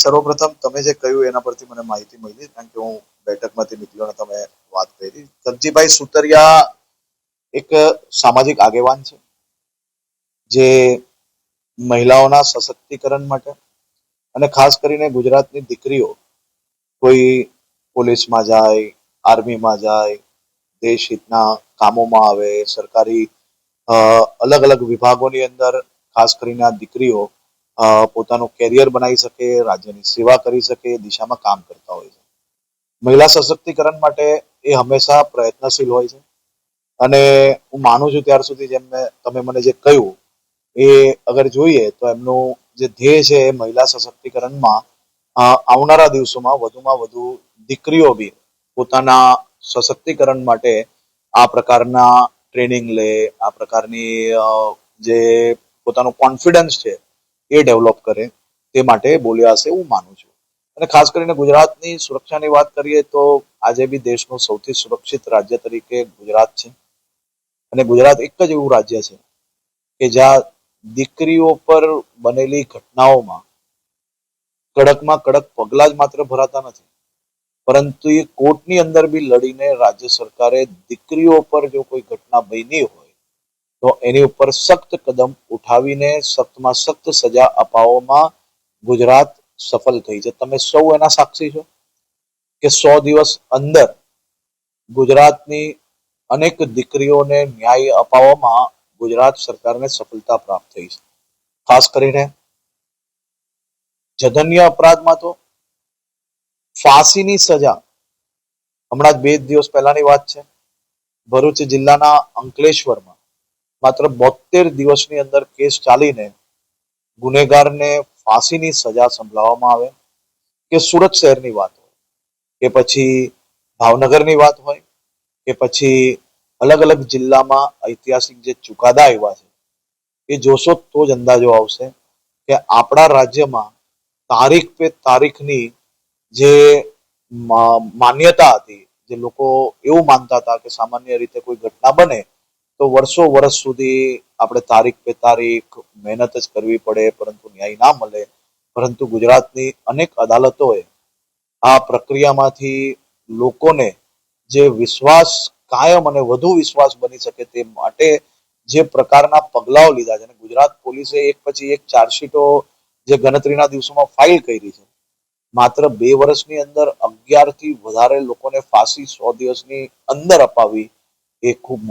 સર્વપ્રથમ તમે જે કહ્યું એના પરથી મને માહિતી મળી, કારણ કે હું બેઠકમાંથી નીકળ્યો અને તમે વાત કરી. ધનજીભાઈ સુતરિયા એક સામાજિક આગેવાન છે, જે મહિલાઓના સશક્તિકરણ માટે અને ખાસ કરીને ગુજરાતની દીકરીઓ કોઈ પોલીસમાં જાય, આર્મીમાં જાય, દેશ હિતના કામોમાં આવે, સરકારી અલગ અલગ વિભાગોની અંદર ખાસ કરીને આ દીકરીઓ પોતાનું કેરિયર બનાવી શકે, રાજ્યની સેવા કરી શકે, એ દિશામાં કામ કરતા હોય છે. મહિલા સશક્તિકરણ માટે એ હંમેશા પ્રયત્નશીલ હોય છે અને હું માનું છું ત્યાર સુધી, જેમ તમે મને જે કહ્યું એ અગર જોઈએ તો એમનું જે ધ્યેય છે એ મહિલા સશક્તિકરણમાં આવનારા દિવસોમાં વધુમાં વધુ દીકરીઓ બી પોતાના સશક્તિકરણ માટે આ પ્રકારના ટ્રેનિંગ લે, આ પ્રકારની જે પોતાનું કોન્ફિડન્સ છે એ ડેવલપ કરે, તે માટે બોલ્યા હશે એવું માનું છું. અને ખાસ કરીને ગુજરાતની સુરક્ષાની વાત કરીએ તો આજે બી દેશનું સૌથી સુરક્ષિત રાજ્ય તરીકે ગુજરાત છે. અને ગુજરાત એક જ એવું રાજ્ય છે કે જ્યાં દીકરીઓ પર બનેલી ઘટનાઓમાં કડકમાં કડક પગલા જ માત્ર ભરાતા નથી, પરંતુ એ કોર્ટની અંદર બી લડીને રાજ્ય સરકારે દીકરીઓ પર જો કોઈ ઘટના બની હોય તો એની ઉપર સખ્ત કદમ ઉઠાવીને સખ્તમાં સખ્ત સજા અપાવવામાં ગુજરાત સફળ થઈ છે. તમે સૌ એના સાક્ષી છો કે 100 દિવસ અંદર ગુજરાતની અનેક દીકરીઓને ન્યાય અપાવવામાં ગુજરાત સરકારને સફળતા પ્રાપ્ત થઈ છે. ખાસ કરીને જઘન્ય અપરાધમાં તો ફાંસીની સજા, હમણાં જ 2 દિવસ પહેલાની વાત છે, ભરૂચ જિલ્લાના અંકલેશ્વરમાં માત્ર 72 દિવસની અંદર કેસ ચાલીને ગુનેગારને ફાંસીની સજા સંભળાવવામાં આવે. કે સુરત શહેરની વાત હોય, કે પછી ભાવનગરની વાત હોય, કે પછી અલગ અલગ જિલ્લામાં ઐતિહાસિક જે ચુકાદા આવ્યા છે, એ જોશો તો જ અંદાજો આવશે કે આપણા રાજ્યમાં તારીખ પે તારીખની જે માન્યતા હતી, જે લોકો એવું માનતા હતા કે સામાન્ય રીતે કોઈ ઘટના બને તો વર્ષો વર્ષ સુધી આપણે તારીખ પે તારીખ મહેનત જ કરવી પડે પરંતુ ન્યાય ના મળે. પરંતુ ગુજરાતની અનેક અદાલતોએ આ પ્રક્રિયામાંથી લોકોને જે વિશ્વાસ કાયમ અને વધુ વિશ્વાસ બની શકે તે માટે જે પ્રકારના પગલાઓ લીધા છે, અને ગુજરાત પોલીસે એક પછી એક ચાર્જશીટો જે ગણતરીના દિવસોમાં ફાઇલ કરી છે, માત્ર 2 વર્ષની અંદર 11 થી વધારે લોકોને ફાંસી 100 દિવસની અંદર અપાવી, એ ખૂબ